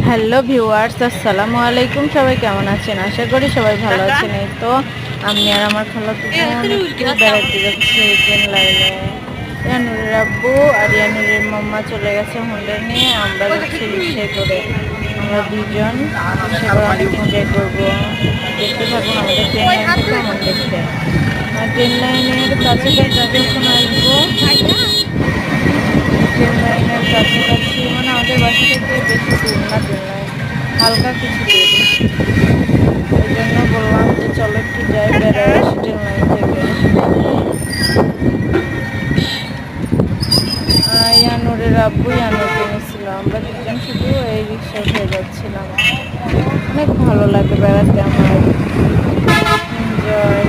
Hello viewers, আসসালামু আলাইকুম। সবাই কেমন আছেন? আশা করি সবাই ভালো আছেন। এই তো আমি আর আমার খালাতো বোন একটু বেড়াতে যাচ্ছি ট্রেন লাইনে। ইয়ানুরের আব্বু আর ইয়ানুরের মাম্মা চলে গেছে হোন্ডা নিয়ে, আমরা যাচ্ছি রিক্সায় করে। আমরা দুজন রিক্সা করে অনেক এনজয় করবো। দেখতে থাকুন আমাদের ট্রেন লাইনটা কেমন দেখতে। আর ট্রেন লাইনের কাছাকাছি যখন আসবো, ট্রেন লাইনের কাছাকাছি মানে আমাদের বাসা থেকে বেশি দূর না ট্রেন লাইন, হালকা কিছু দূর। ওই জন্য বললাম যে চলো একটু যাই, বেড়াই আসি ট্রেন লাইন থেকে। ইয়ানুরের আব্বু ইয়ানুরকে নিয়েছিল, আমরা দুজন শুধু এই রিক্সা উঠে যাচ্ছিলাম। অনেক ভালো লাগে বেড়াতে আমার, এনজয়।